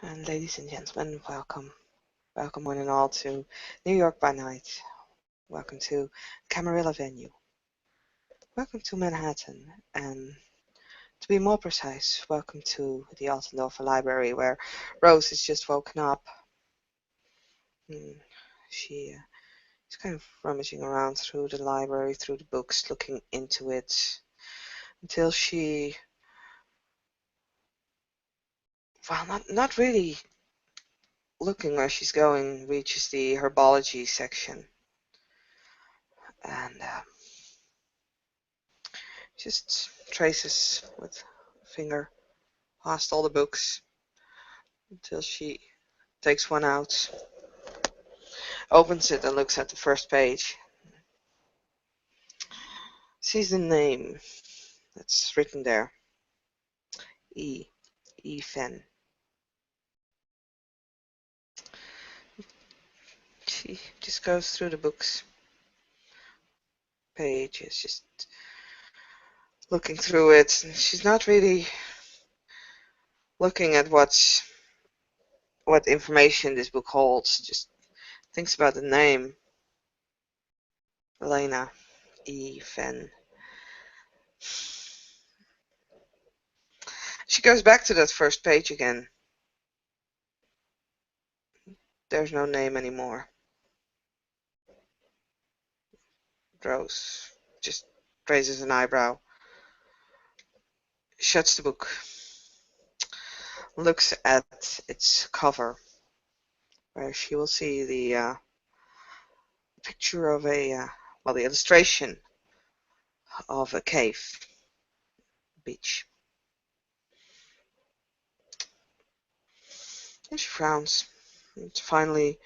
And ladies and gentlemen, welcome. Welcome one and all to New York by Night. Welcome to Camarilla Venue. Welcome to Manhattan. And to be more precise, welcome to the Altendorfer Library where Rose has just woken up. She's kind of rummaging around through the library, through the books, looking into it until she, well, not really looking where she's going, reaches the herbology section. And just traces with a finger past all the books until she takes one out, opens it and looks at the first page. Sees the name that's written there. Fen. She just goes through the books, pages, just looking through it. And she's not really looking at what information this book holds, just thinks about the name. Elena Fen. She goes back to that first page again. There's no name anymore. Rose just raises an eyebrow, shuts the book, looks at its cover, where she will see the picture of the illustration of a cave, beach. And she frowns and finally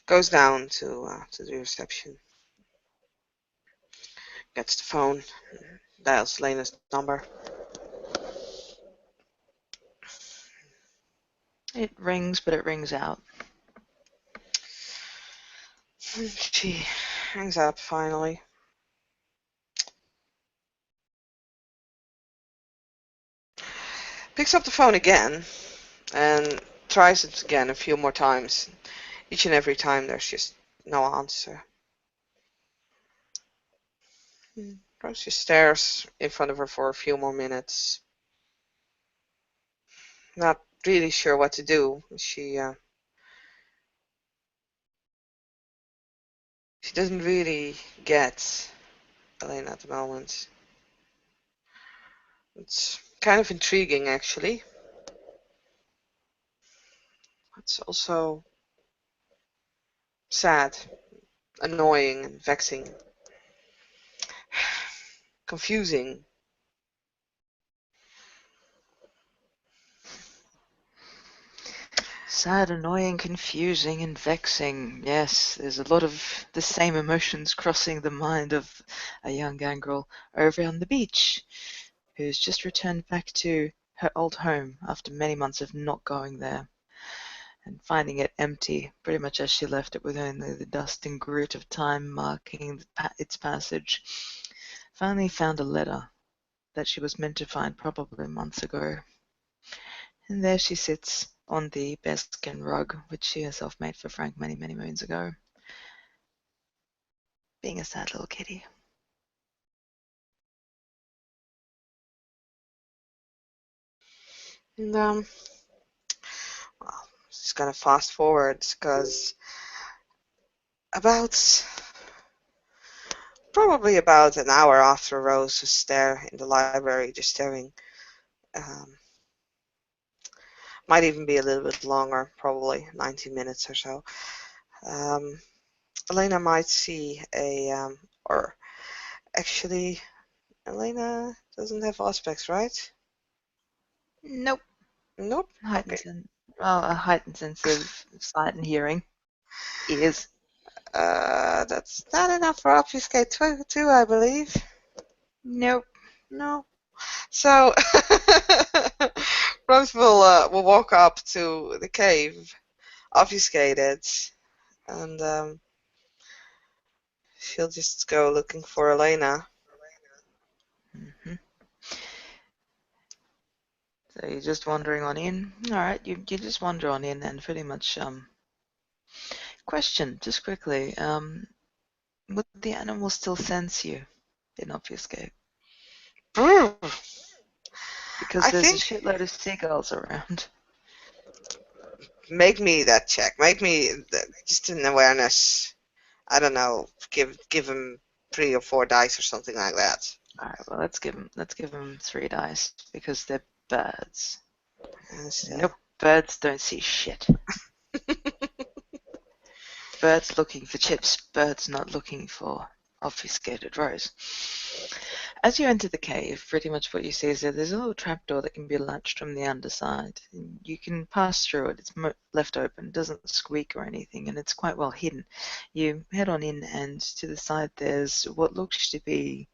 goes down to the reception, gets the phone, dials Lena's number. It rings, but it rings out. She hangs up finally. Picks up the phone again and tries it again a few more times. Each and every time there's just no answer. Rose just stares in front of her for a few more minutes. Not really sure what to do. She doesn't really get Elena at the moment. It's kind of intriguing, actually. It's also sad, annoying, and vexing. Confusing. Sad, annoying, confusing, and vexing. Yes, there's a lot of the same emotions crossing the mind of a young gangrel over on the beach who's just returned back to her old home after many months of not going there and finding it empty, pretty much as she left it, with only the dust and grit of time marking its passage. Finally found a letter that she was meant to find probably months ago. And there she sits on the bearskin rug, which she herself made for Frank many, many moons ago, being a sad little kitty. And well, just gonna fast forward because probably about an hour after Rose was there in the library, just staring. Might even be a little bit longer, probably 90 minutes or so. Elena might see or actually, Elena doesn't have aspects, right? Nope. Nope. Okay. A heightened sense of sight and hearing. Ears. That's not enough for obfuscate too, I believe. Nope. No. So Rose will walk up to the cave, obfuscated, and she'll just go looking for Elena. Mm-hmm. So you're just wandering on in. All right, you just wander on in and pretty much question just quickly. Would the animal still sense you in obfuscate? Brr. Because I there's a think shitload of seagulls around. make me that check. Make me just an awareness. I don't know. Give him 3 or 4 dice or something like that. All right, well let's give him 3 dice because they're birds. And Nope, birds don't see shit. Birds looking for chips, birds not looking for obfuscated Rose. As you enter the cave, pretty much what you see is that there's a little trapdoor that can be latched from the underside. You can pass through it, it's left open, it doesn't squeak or anything, and it's quite well hidden. You head on in, and to the side there's what looks to be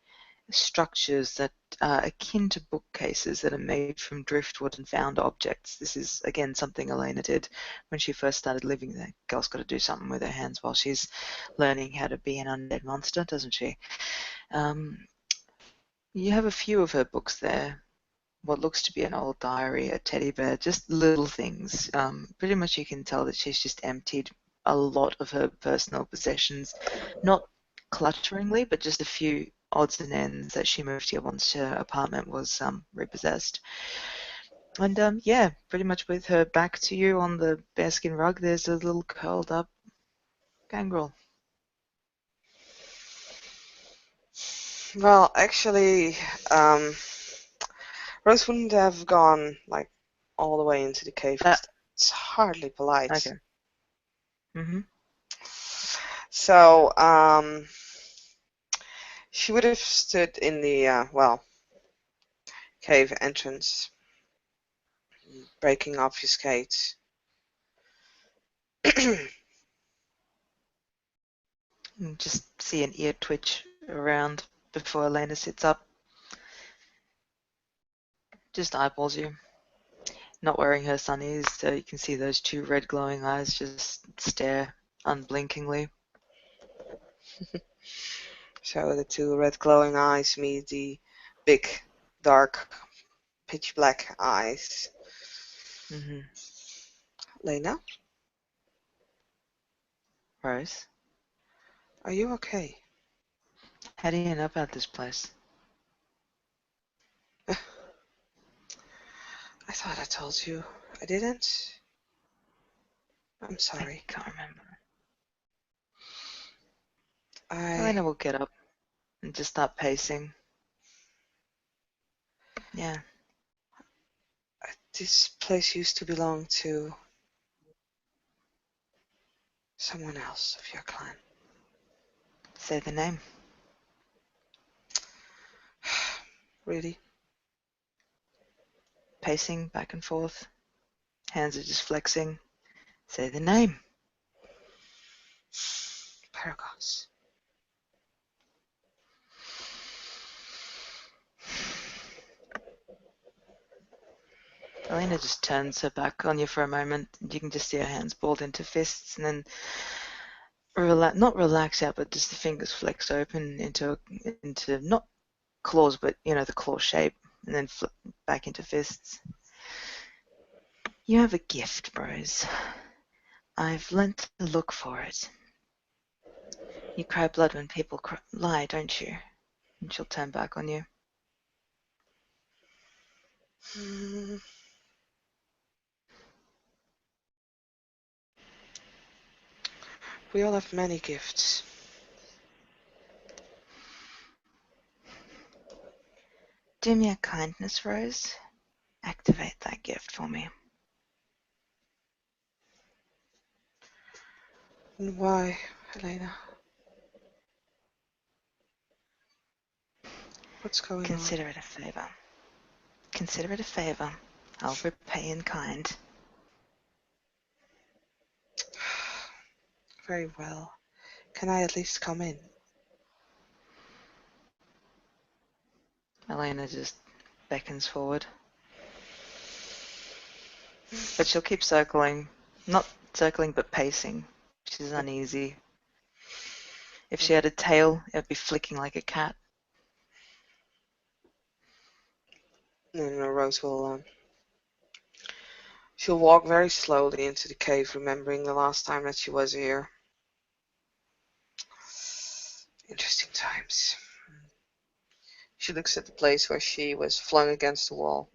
structures that are akin to bookcases that are made from driftwood and found objects. This is, again, something Elena did when she first started living there. Girl's got to do something with her hands while she's learning how to be an undead monster, doesn't she? You have a few of her books there. What looks to be an old diary, a teddy bear, just little things. Pretty much you can tell that she's just emptied a lot of her personal possessions, not clutteringly, but just a few odds and ends that she moved here once her apartment was repossessed. And yeah, pretty much with her back to you on the bearskin rug, there's a little curled up gangrel. well, actually, Rose wouldn't have gone like all the way into the cave Ah, because it's hardly polite. okay. Mm-hmm. So, she would have stood in the cave entrance, breaking obfuscate. You just see an ear twitch around before Elena sits up. Just eyeballs you. Not wearing her sunnies, so you can see those two red glowing eyes just stare unblinkingly. So the two red glowing eyes meet the big, dark, pitch black eyes. Mm-hmm. Lena, Rose, are you okay? how do you know about this place? I thought I told you. I didn't. I'm I sorry. can't remember. I. Elena will get up and just start pacing. Yeah, This place used to belong to someone else of your clan. say the name. Really? Pacing back and forth. Hands are just flexing. Say the name. Paragons. Elena just turns her back on you for a moment. You can just see her hands balled into fists, and then not relax out, but just the fingers flex open into not claws, but the claw shape, and then flip back into fists. You have a gift, bros. I've learnt to look for it. You cry blood when people lie, don't you? And she'll turn back on you. Hmm. We all have many gifts. Do me a kindness, Rose. Activate that gift for me. And why, Elena? What's going on? Consider it a favor. Consider it a favor. I'll repay in kind. Very well. Can I at least come in? Elena just beckons forward. But she'll keep circling. Not circling, but pacing. She's uneasy. If she had a tail, it'd be flicking like a cat. No, no, Rose will She'll walk very slowly into the cave, remembering the last time that she was here. Interesting times. She looks at the place where she was flung against the wall.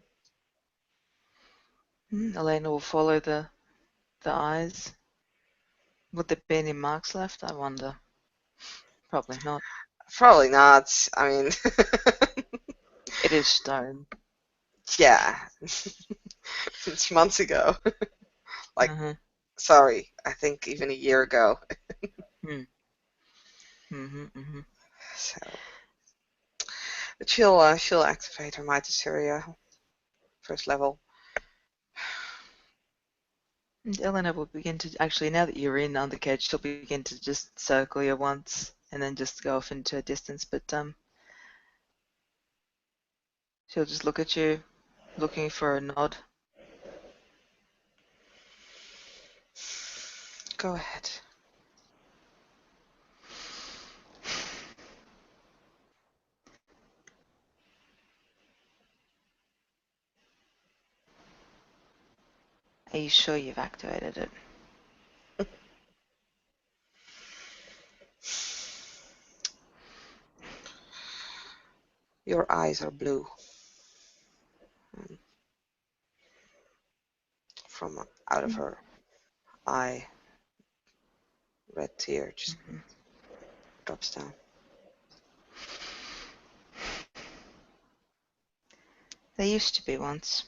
Elena will follow the eyes. Would there be any marks left? I wonder. Probably not. Probably not. I mean, It is stone. yeah. It's months ago. Like, Uh-huh. sorry, I think even a year ago. Hmm. Mm-hmm, mm-hmm. So, but she'll activate her Mighty area, first level. And Elena will begin to actually, now that you're in under cage, she'll begin to just circle you once and then just go off into a distance. But she'll just look at you, looking for a nod. Go ahead. Are you sure you've activated it? Your eyes are blue. From out of her eye, red tear just drops down. There used to be once.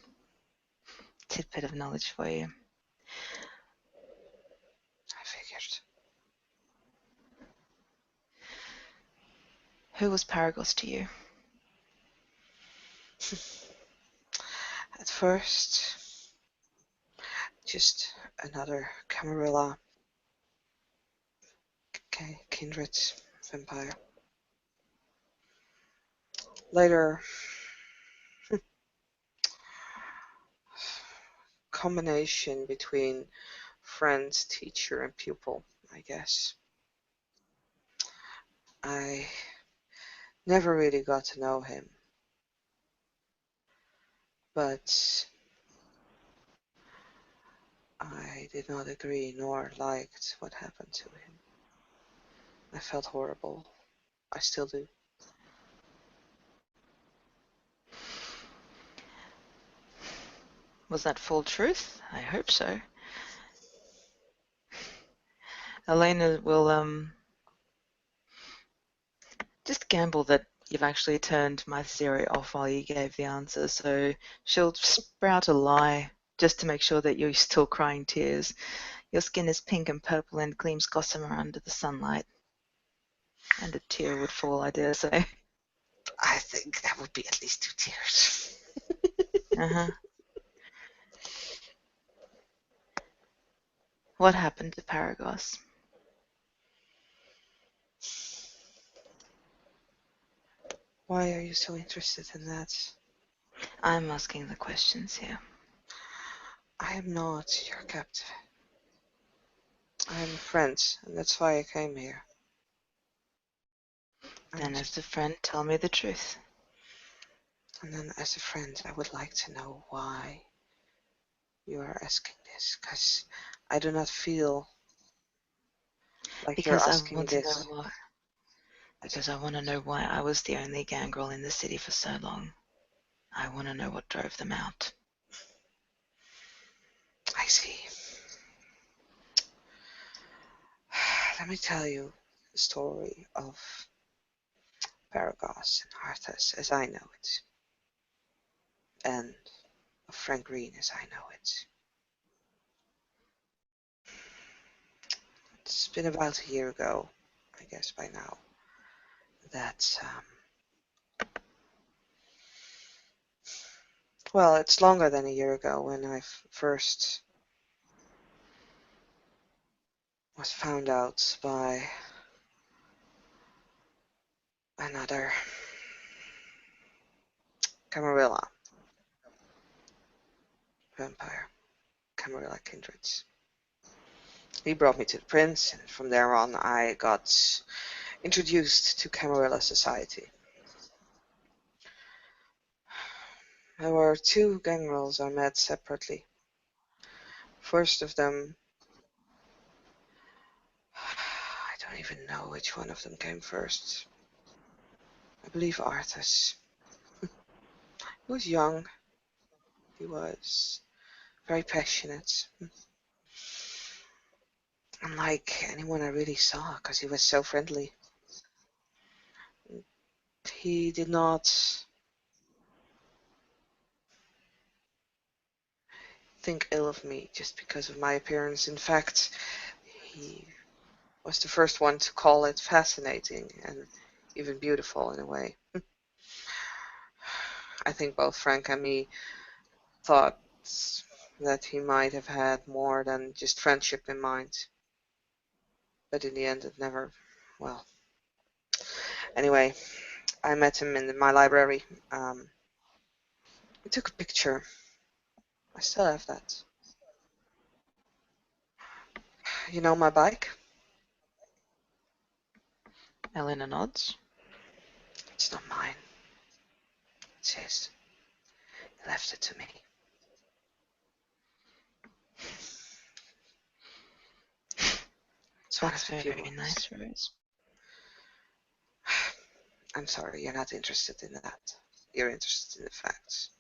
Tidbit of knowledge for you. I figured. Who was Paragos to you? At first, just another Camarilla, kindred vampire. Later, combination between friend, teacher, and pupil, I guess. I never really got to know him, but I did not agree nor liked what happened to him. I felt horrible. I still do. Was that full truth? I hope so. Elena will just gamble that you've actually turned my theory off while you gave the answer, so she'll sprout a lie just to make sure that you're still crying tears. Your skin is pink and purple and gleams gossamer under the sunlight. And a tear would fall, I dare say. I think that would be at least 2 tears. Uh-huh. What happened to Paragos? Why are you so interested in that? I'm asking the questions here. I am not your captive. I am a friend, and that's why I came here. Then, And, as a friend, tell me the truth. and then as a friend, I would like to know why you are asking this, because I do not feel like you're Because I asking want to know this. why. Because I want to know why I was the only gangrel in the city for so long. I want to know what drove them out. I see. Let me tell you the story of Paragos and Arthas as I know it, and of Frank Green as I know it. It's been about a year ago, I guess by now, that, well, it's longer than a year ago when I first was found out by another Camarilla vampire, Camarilla kindreds. He brought me to the prince, and from there on I got introduced to Camarilla society. There were 2 gangrels I met separately. First of them, I don't even know which one of them came first. I believe Arthas. He was young. He was very passionate. Unlike anyone I really saw, because he was so friendly. He did not think ill of me just because of my appearance. In fact, he was the first one to call it fascinating and even beautiful in a way. I think both Frank and me thought that he might have had more than just friendship in mind. But in the end, it never, well. Anyway, I met him in my library. We took a picture. I still have that. You know my bike? Elena nods. It's not mine. It's his. He left it to me. It's one of That's the few very ones. nice, Rose. I'm sorry, you're not interested in that. You're interested in the facts.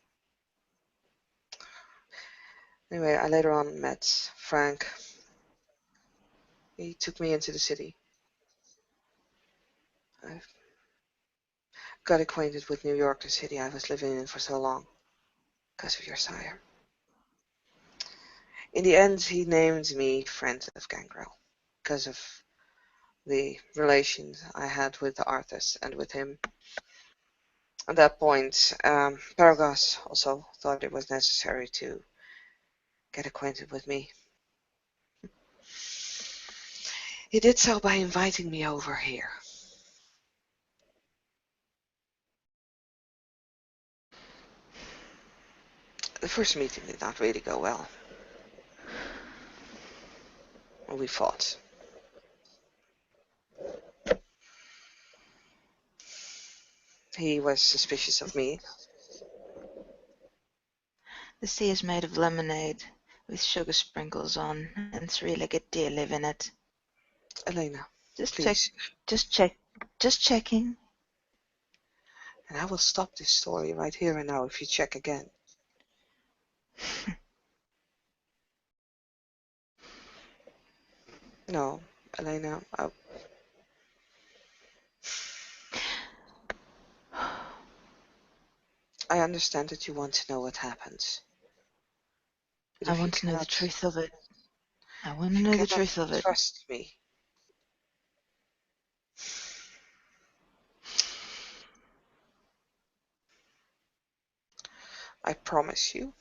Anyway, I later on met Frank. He took me into the city. I got acquainted with New York, the city I was living in for so long, because of your sire. In the end, he named me friend of Gangrel, because of the relations I had with the artist and with him. At that point, Paragos also thought it was necessary to get acquainted with me. He did so by inviting me over here. The first meeting did not really go well. We fought. He was suspicious of me. The sea is made of lemonade, with sugar sprinkles on, and three-legged deer live in it. Elena, Just check, please. just checking. And I will stop this story right here and now if you check again. No, Elena, I understand that you want to know what happens. But I want to know the truth of it. I want to if you know the cannot truth of it. trust me, I promise you,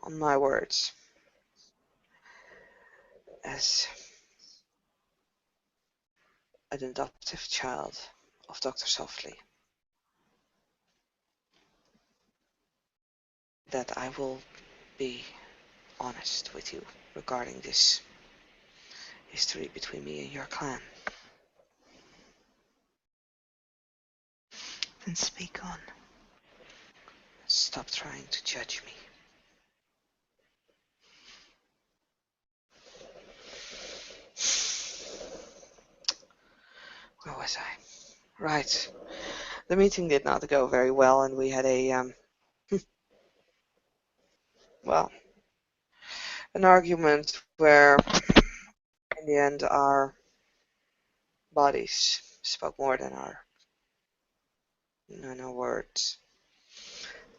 on my words, as an adoptive child of Dr. Softly, that I will be honest with you regarding this history between me and your clan. Then speak on. Stop trying to judge me. Where was I? Right. The meeting did not go very well, and we had well, an argument where, in the end, our bodies spoke more than our words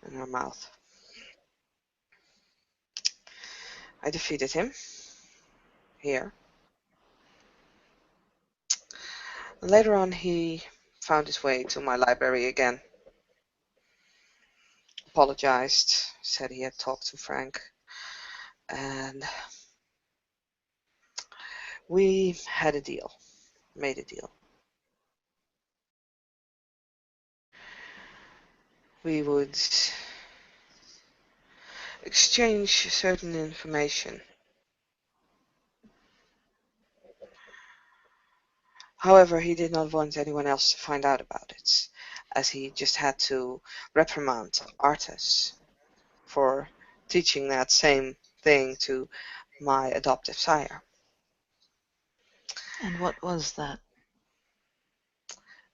and our mouth. I defeated him here. Later on, he found his way to my library again, apologized, said he had talked to Frank, and we had a deal, made a deal. We would exchange certain information. However, he did not want anyone else to find out about it, as he just had to reprimand Arthas for teaching that same thing to my adoptive sire. And what was that?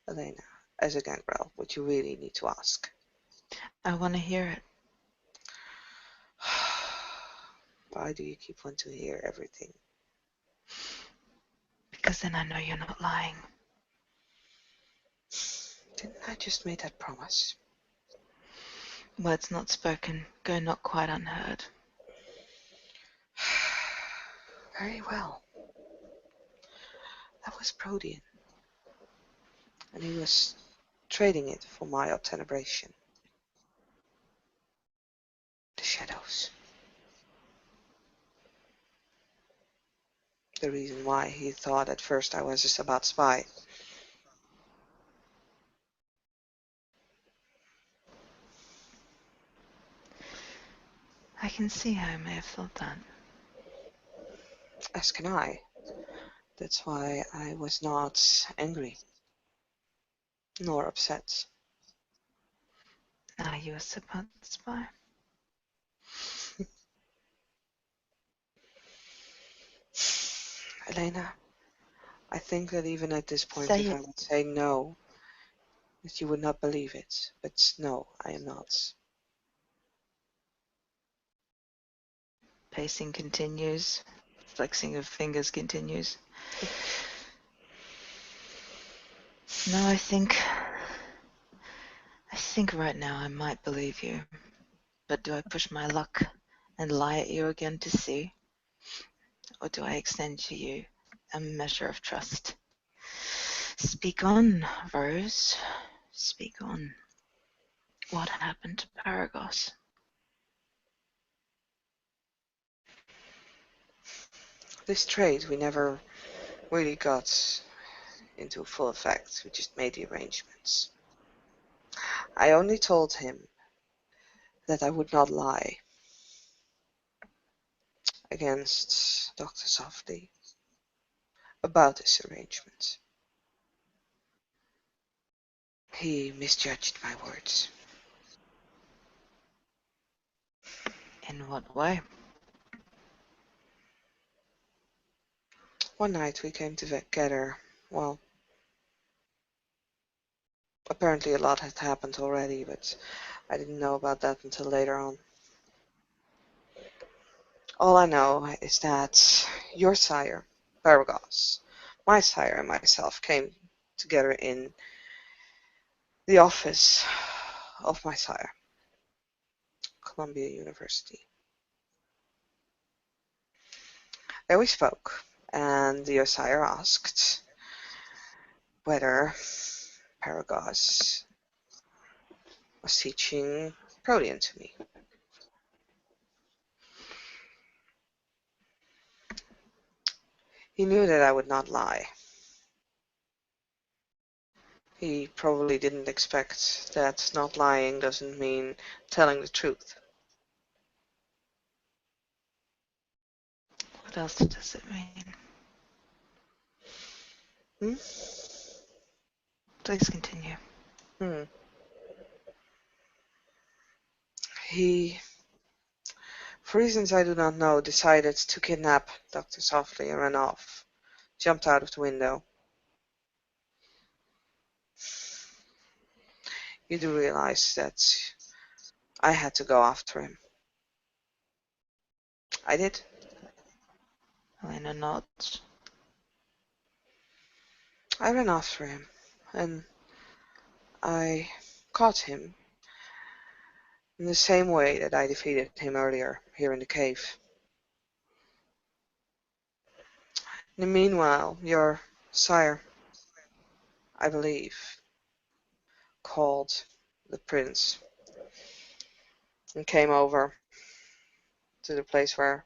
Elena, as a gangrel, what you really need to ask. I want to hear it. Why do you keep wanting to hear everything? Because then I know you're not lying. Didn't I just make that promise? Words not spoken go not quite unheard. Very well. That was Protean, and he was trading it for my obtenebration. The shadows. The reason why he thought at first I was just about spy. I can see how I may have thought that. As can I. That's why I was not angry, nor upset. Are you a support spy? Elena, I think that even at this point, Say if it. I would say no, that you would not believe it. But no, I am not. Pacing continues. Flexing of fingers continues. No, I think right now I might believe you. But do I push my luck and lie at you again to see? Or do I extend to you a measure of trust? Speak on, Rose. Speak on. What happened to Paragos? This trade we never really got into full effect. We just made the arrangements. I only told him that I would not lie against Dr. Softly about this arrangement. He misjudged my words. In what way? One night we came together. Well, apparently a lot had happened already, but I didn't know about that until later on. All I know is that your sire, Paragos, my sire and myself came together in the office of my sire, Columbia University. There we spoke, and your sire asked whether Paragos was teaching Protean to me. He knew that I would not lie. He probably didn't expect that not lying doesn't mean telling the truth. What else does it mean? Hmm? Please continue. Hmm. He, for reasons I do not know, decided to kidnap Dr. Softly and ran off. Jumped out of the window. You do realize that I had to go after him. I did. Elena nods. I ran after him, and I caught him in the same way that I defeated him earlier here in the cave. In the meanwhile, your sire, I believe, called the prince and came over to the place where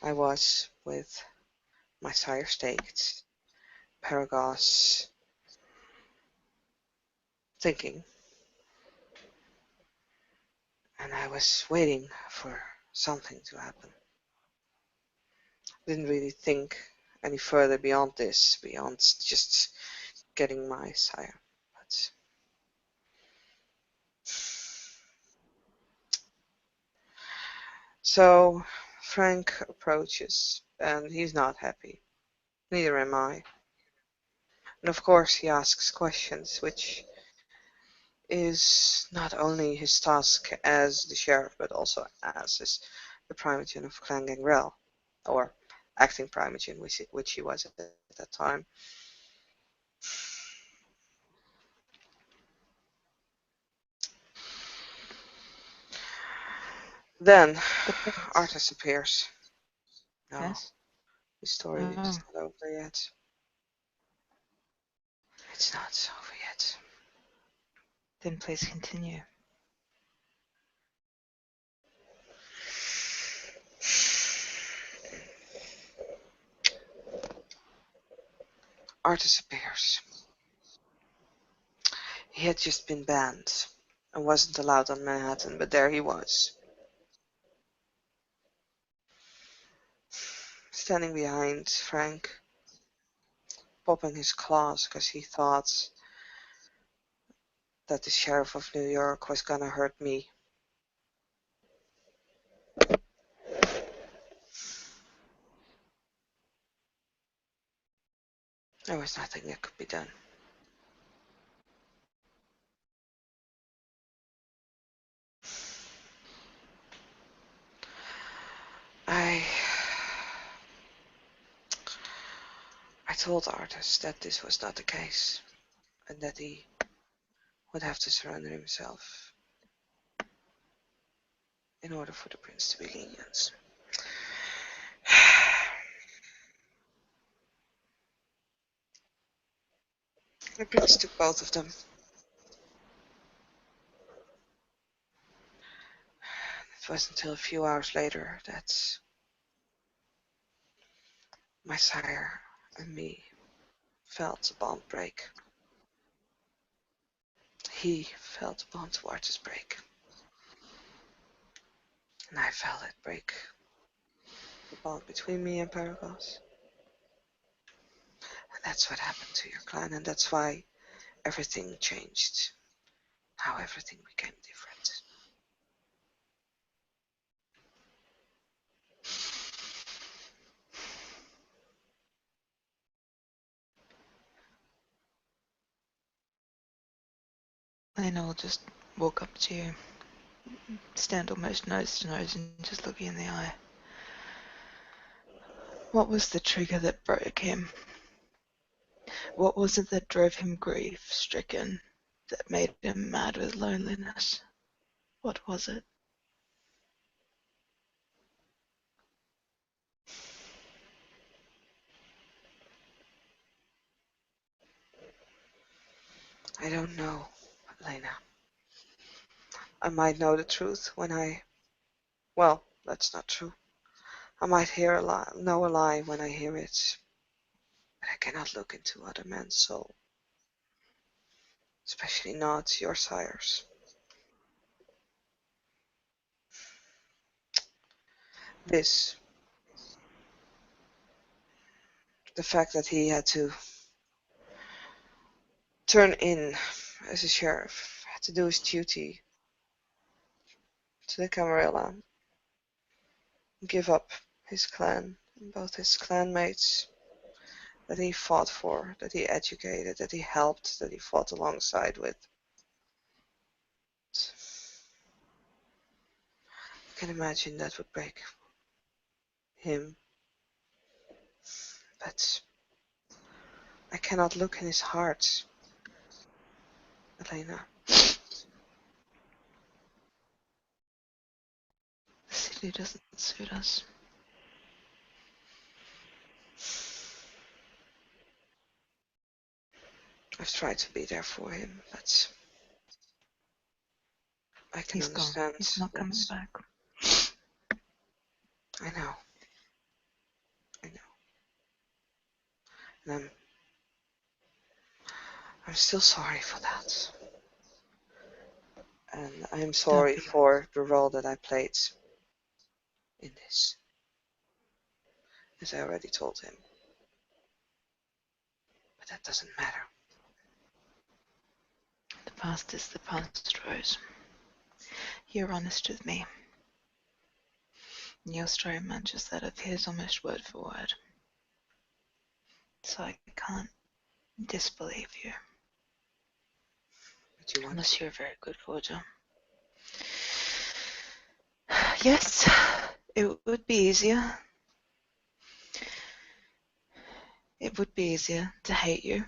I was with my sire staked, Paragos thinking, and I was waiting for something to happen. Didn't really think any further beyond this, beyond just getting my sire. But so Frank approaches, and he's not happy. Neither am I. And of course he asks questions, which is not only his task as the sheriff, but also as the primogene of Clan Gangrel, or acting primogene, which he was at that time. Then The prince. Artis appears. No, Yes? the story is Oh, not over yet. It's not over yet. then please continue. Artis appears. He had just been banned and wasn't allowed on Manhattan, but there he was, standing behind Frank, popping his claws because he thought that the sheriff of New York was gonna hurt me. There was nothing that could be done. I told Artis that this was not the case, and that he would have to surrender himself in order for the prince to be lenient. The prince took both of them. It was until a few hours later that my sire and me felt a bond break. He felt a bond to Artis break, and I felt it break the bond between me and Paragos. And that's what happened to your clan, and that's why everything changed. How everything became different. Lena will just walk up to you, stand almost nose to nose, and just look you in the eye. What was the trigger that broke him? What was it that drove him grief-stricken, that made him mad with loneliness? What was it? I don't know, Elena. I might know the truth when well, that's not true. I might hear a lie, know a lie when I hear it, but I cannot look into other men's soul, especially not your sire's. This, the fact that he had to turn in as a sheriff, had to do his duty to the Camarilla, give up his clan, both his clanmates that he fought for, that he educated, that he helped, that he fought alongside with. I can imagine that would break him, but I cannot look in his heart, Elena. The city doesn't suit us. I've tried to be there for him, but I can He's gone. understand He's not coming that. back. I know, I know. And I'm still sorry for that. And I'm Don't sorry be. for the role that I played in this, as I already told him. But that doesn't matter. The past is the past, Rose. You're honest with me. Your story matches that of his almost word for word. So I can't disbelieve you. But you want Unless to. you're a very good forger. Yes, it would be easier. It would be easier to hate you,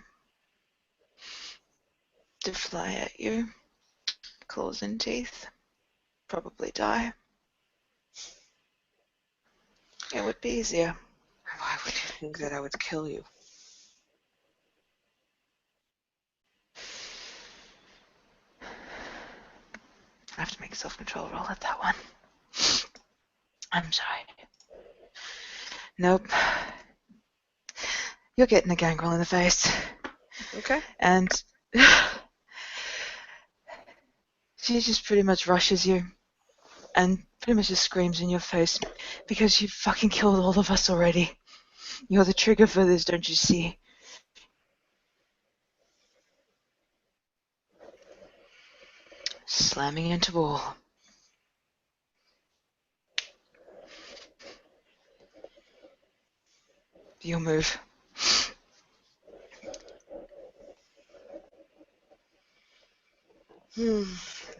to fly at you, claws and teeth, probably die. It would be easier. Why would you think that I would kill you? I have to make a self-control roll at that one. I'm sorry. Nope. You're getting a gangrel in the face. Okay. And she just pretty much rushes you and pretty much just screams in your face because you fucking killed all of us already. You're the trigger for this, don't you see? Slamming into wall. Your move.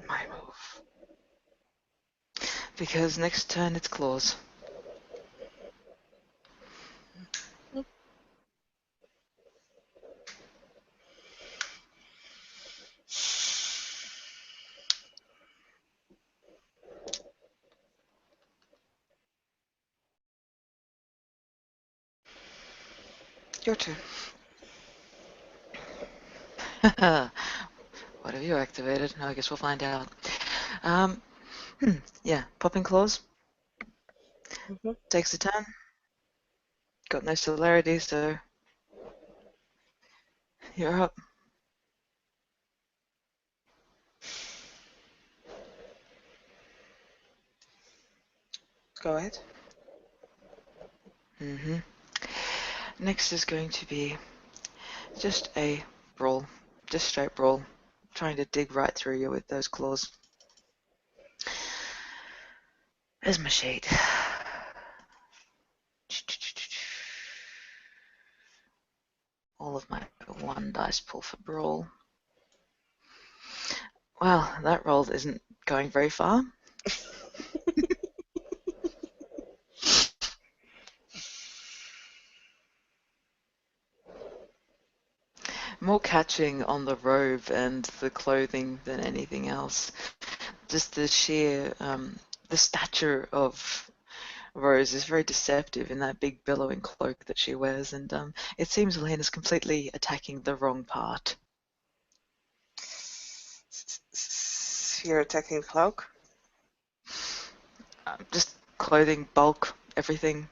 My move. Because next turn it's claws. Your turn. What have you activated? I guess we'll find out. Um, yeah, popping claws. Mm-hmm. Takes a turn. Got no celerity, so you're up. Go ahead. hmm Next is going to be just a brawl. Just straight brawl. Trying to dig right through you with those claws. There's my sheet. All of my one dice pull for brawl. Well, that roll isn't going very far. More catching on the robe and the clothing than anything else. Just the sheer, the stature of Rose is very deceptive in that big billowing cloak that she wears, and it seems Elena's completely attacking the wrong part. You're attacking the cloak. Just clothing, bulk, everything.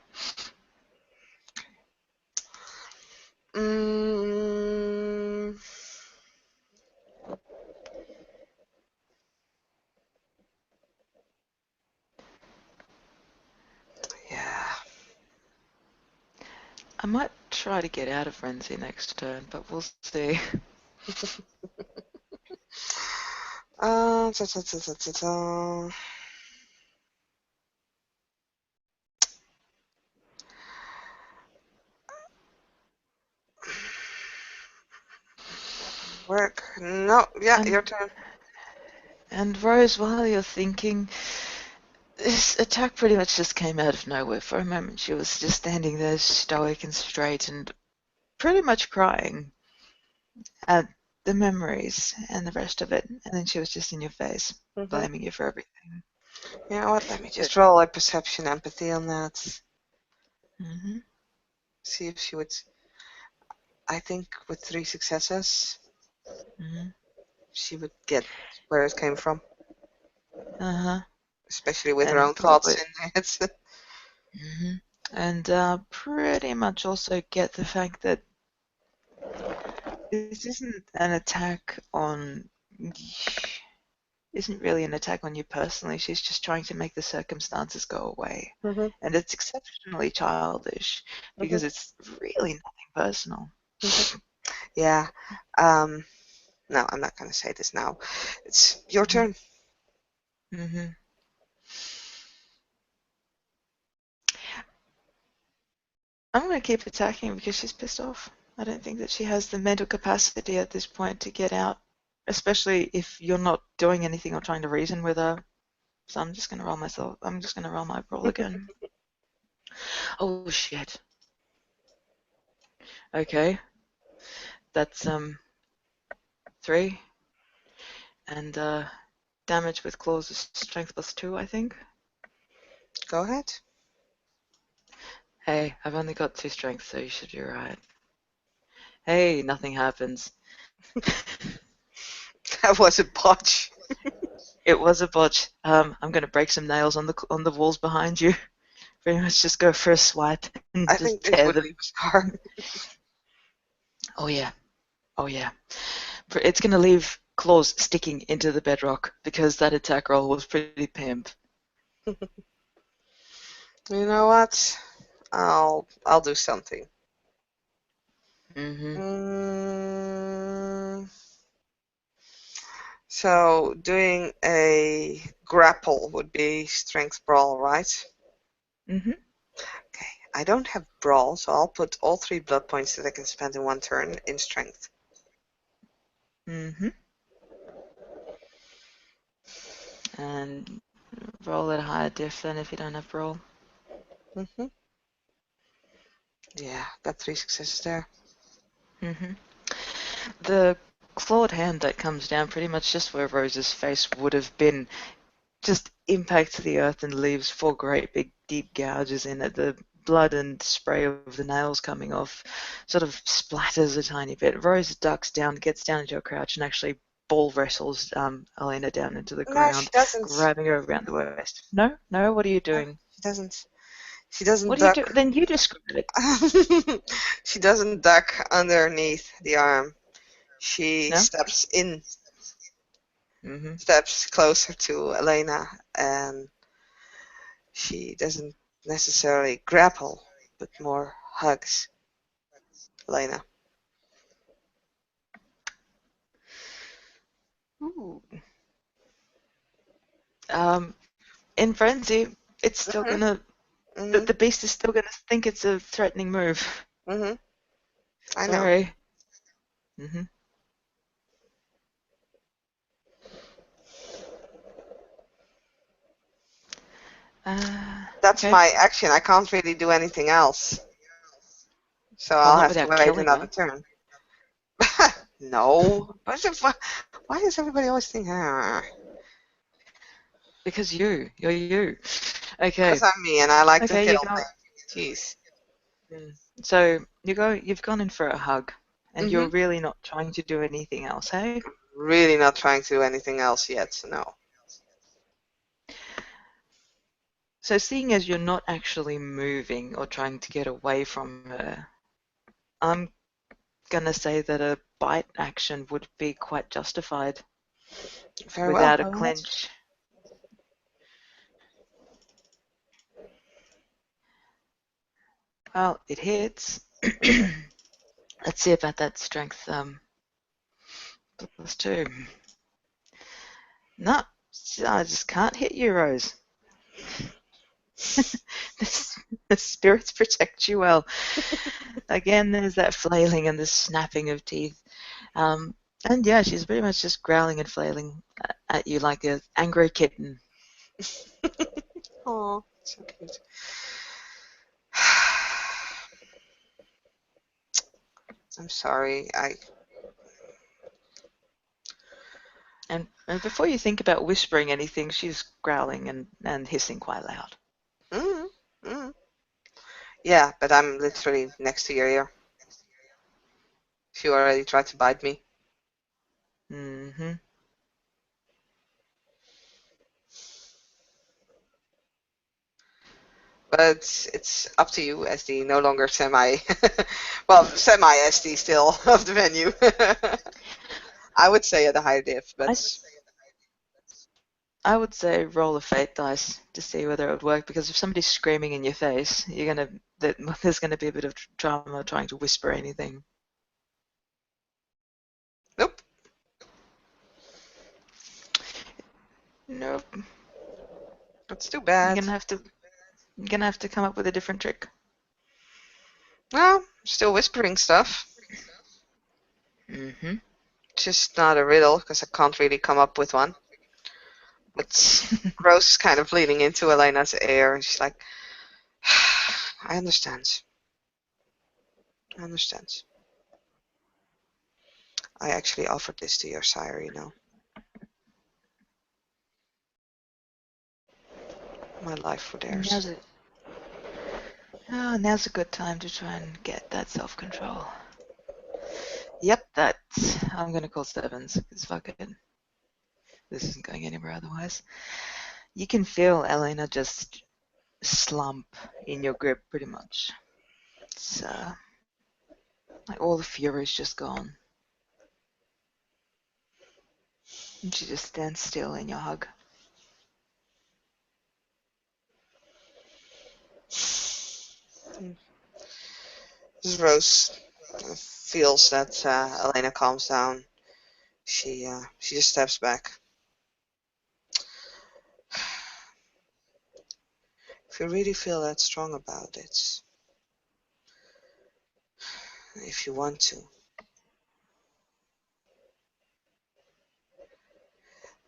Mm, yeah. I might try to get out of frenzy next turn, but we'll see. Ta, ta, ta, ta, ta, ta. Work. No. Yeah, And your turn. and Rose, while you're thinking, this attack pretty much just came out of nowhere. For a moment, she was just standing there stoic and straight and pretty much crying at the memories and the rest of it. And then she was just in your face, Mm-hmm. blaming you for everything. You know what? Let me But, just roll a perception empathy on that. hmm See if she would. I think with 3 successes, hmm she would get where it came from, Uh-huh. especially with her And own thoughts probably, in it. hmm and pretty much also get the fact that this isn't really an attack on you personally. She's just trying to make the circumstances go away. Mm-hmm. And it's exceptionally childish Mm-hmm. because it's really nothing personal. Mm-hmm. Yeah. Um. No, I'm not gonna say this now. It's your turn. Mm-hmm. I'm going to keep attacking because she's pissed off. I don't think that she has the mental capacity at this point to get out, especially if you're not doing anything or trying to reason with her. So I'm just going to roll myself. I'm just going to roll my roll again. Oh shit. Okay, that's 3, and damage with claws is strength +2, I think. Go ahead. Hey, I've only got 2 strength, so you should be right. Hey, nothing happens. That was a botch. It was a botch. I'm going to break some nails on the walls behind you. Pretty much just go for a swipe and I just think this tear would them. leave a scar. Oh yeah, oh yeah. It's going to leave claws sticking into the bedrock because that attack roll was pretty pimp. You know what? I'll do something. Mm-hmm. Mm, so doing a grapple would be strength brawl, right? Mm-hmm. Okay. I don't have brawl, so I'll put all 3 blood points that I can spend in one turn in strength. Mm-hmm. And roll at a higher diff then if you don't have brawl. Mm-hmm. Yeah, got 3 successes there. Mm-hmm. The clawed hand that comes down pretty much just where Rose's face would have been just impacts the earth and leaves 4 great big deep gouges in it. The blood and spray of the nails coming off sort of splatters a tiny bit. Rose ducks down, gets down into a crouch, and actually ball wrestles Elena down into the No, she ground, doesn't. grabbing her around the waist. No, no, what are you No, doing? she doesn't. She doesn't What do you duck. do? Then you describe it. She doesn't duck underneath the arm. She No? steps in, Mm-hmm. steps closer to Elena, and she doesn't necessarily grapple, but more hugs Elena. Ooh. Um, in frenzy, it's still Mhm, gonna. mhm, The beast is still gonna think it's a threatening move. mhm. I know. Sorry. Mm-hmm. That's Okay. my action. I can't really do anything else, so Well, I'll not have to without wait killing another her. turn. No. Why does everybody always think? Because you're you. Okay. Because I'm me and I like to Okay, you kill go. things. Jeez. So you've gone in for a hug, and you're Mhm. really not trying to do anything else, hey? Really not trying to do anything else yet. No. So seeing as you're not actually moving or trying to get away from her, I'm gonna say that a bite action would be quite justified Very well. without a Go ahead. clinch. Well, it hits. Let's see about that strength +2. No, I just can't hit you, Rose. The spirits protect you well. Again, there's that flailing and the snapping of teeth. And yeah, she's pretty much just growling and flailing at you like an angry kitten. Oh, so cute. I'm sorry. And before you think about whispering anything, she's growling and hissing quite loud. Mm, mm. Yeah, but I'm literally next to your ear. She already tried to bite me. Mm-hmm. But it's up to you as the no longer semi, well, semi SD still of the venue. I would say at a higher diff, I, but I would say roll a fate dice to see whether it would work because if somebody's screaming in your face, there's gonna be a bit of drama trying to whisper anything. nope. Nope. That's too You're bad. gonna have to you're gonna have to come up with a different trick. Well, still whispering stuff. Mm-hmm. Just not a riddle, because I can't really come up with one. But Rose is kind of leaning into Elena's ear, and she's like, I understand. I understand. I actually offered this to your sire, you know. My life for theirs. Now's a now's a good time to try and get that self-control. Yep, that's. I'm gonna call Sevens because fuck it, this isn't going anywhere otherwise. You can feel Elena just slump in your grip pretty much. It's like all the fury is just gone. And she just stands still in your hug. As Rose feels that Elena calms down, she just steps back. If you really feel that strong about it, if you want to,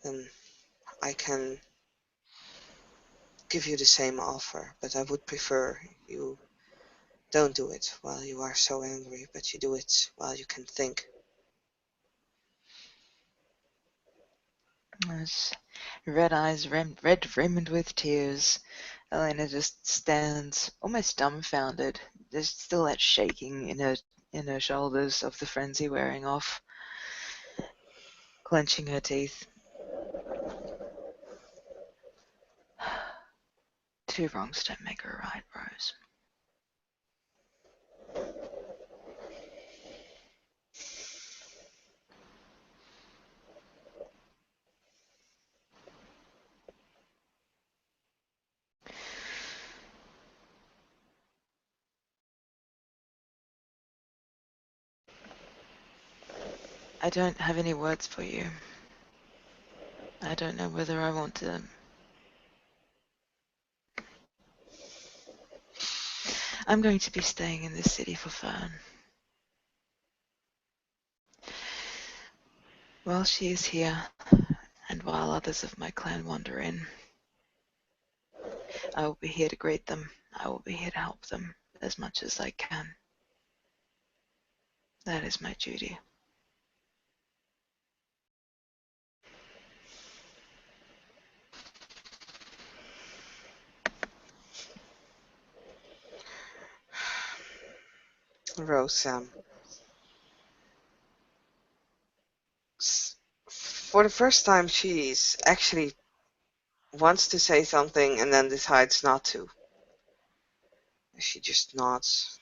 then I can give you the same offer, but I would prefer you don't do it while you are so angry, but you do it while you can think. As red eyes rimmed with tears, Elena just stands almost dumbfounded. There's still that shaking in her shoulders of the frenzy wearing off, clenching her teeth. Two wrongs don't make a right, Rose. I don't have any words for you. I don't know whether I want to. I'm going to be staying in this city for Fern. While she is here, and while others of my clan wander in, I will be here to greet them. I will be here to help them as much as I can. That is my duty. Rose, for the first time, she's actually wants to say something and then decides not to. She just nods.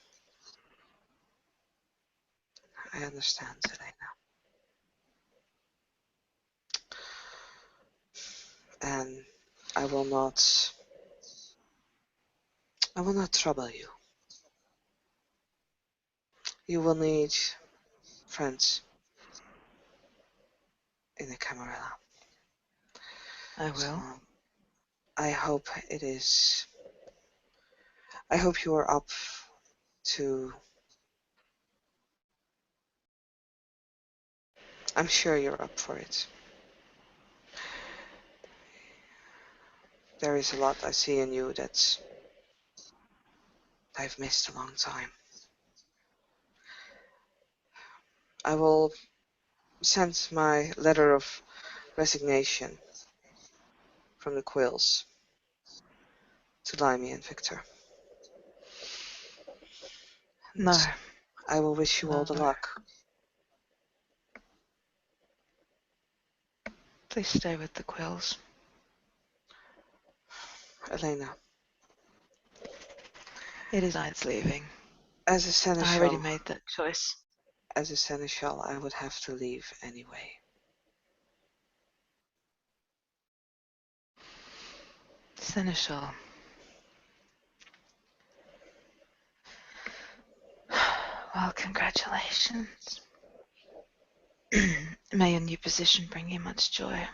I understand, Elena. And I will not I will not trouble you. You will need friends in the Camarilla. I So will. I hope it is I hope you are up to I'm sure you're up for it. There is a lot I see in you that I've missed a long time. I will send my letter of resignation from the Quills to Limey and Victor. And No, I will wish you all no. the luck. Please stay with the Quills. Elena, It is nights leaving. as a I already seneschal, made that choice. I would have to leave anyway. Seneschal. Well, congratulations. May your new position bring you much joy.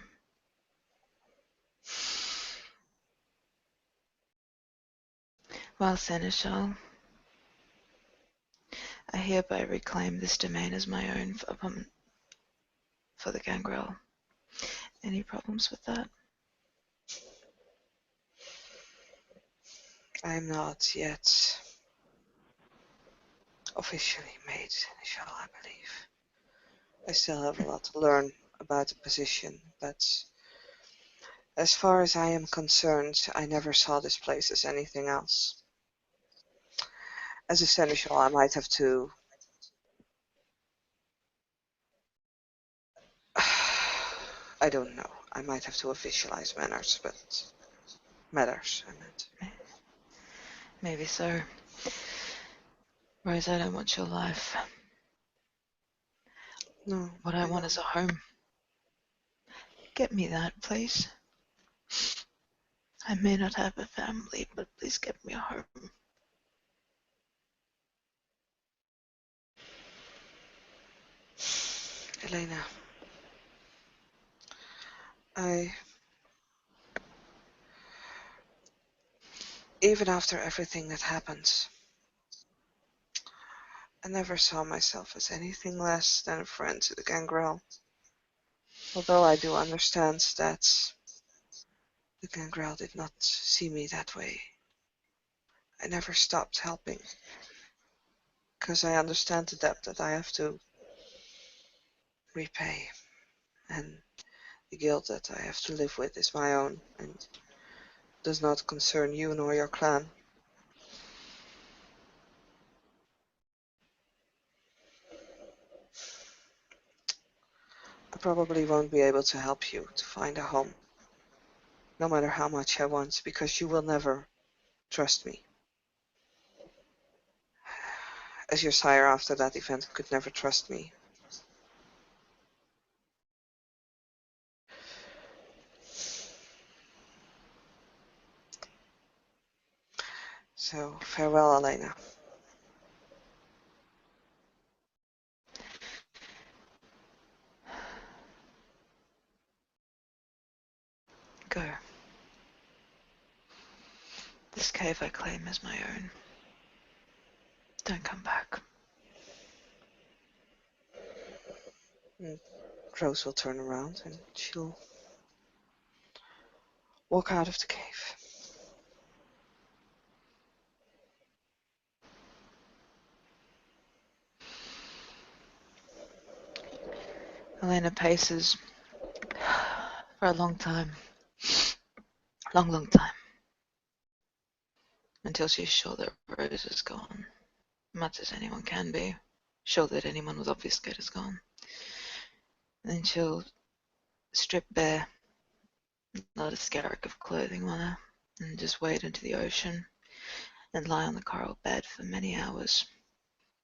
Well, Seneschal, I hereby reclaim this domain as my own for the gangrel. Any problems with that? I am not yet officially made seneschal, I believe. I still have a lot to learn about the position, but as far as I am concerned, I never saw this place as anything else. As a seneschal, I might have to... I don't know. I might have to officialize matters, I meant. Maybe so. Rose, I don't want your life. No, What I I want know. is a home. Get me that, please. I may not have a family, but please get me a home. Elena, even after everything that happened, I never saw myself as anything less than a friend to the gangrel. Although I do understand that the gangrel did not see me that way. I never stopped helping, because I understand the debt that I have to repay, and the guilt that I have to live with is my own, and does not concern you nor your clan. I probably won't be able to help you to find a home, no matter how much I want, because you will never trust me. As your sire after that event could never trust me. So, farewell, Elena. Go. This cave I claim as my own. Don't come back. And Rose will turn around and she'll walk out of the cave. Elena paces for a long time. Long time. Until she's sure that Rose is gone. Much as anyone can be. Sure that anyone with obfuscate is gone. Then she'll strip bare, not a skerrick of clothing on her, and just wade into the ocean and lie on the coral bed for many hours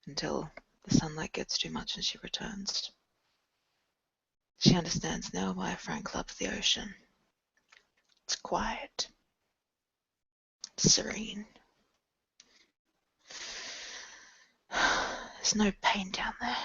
until the sunlight gets too much and she returns. She understands now why Frank loves the ocean. It's quiet, it's serene. There's no pain down there.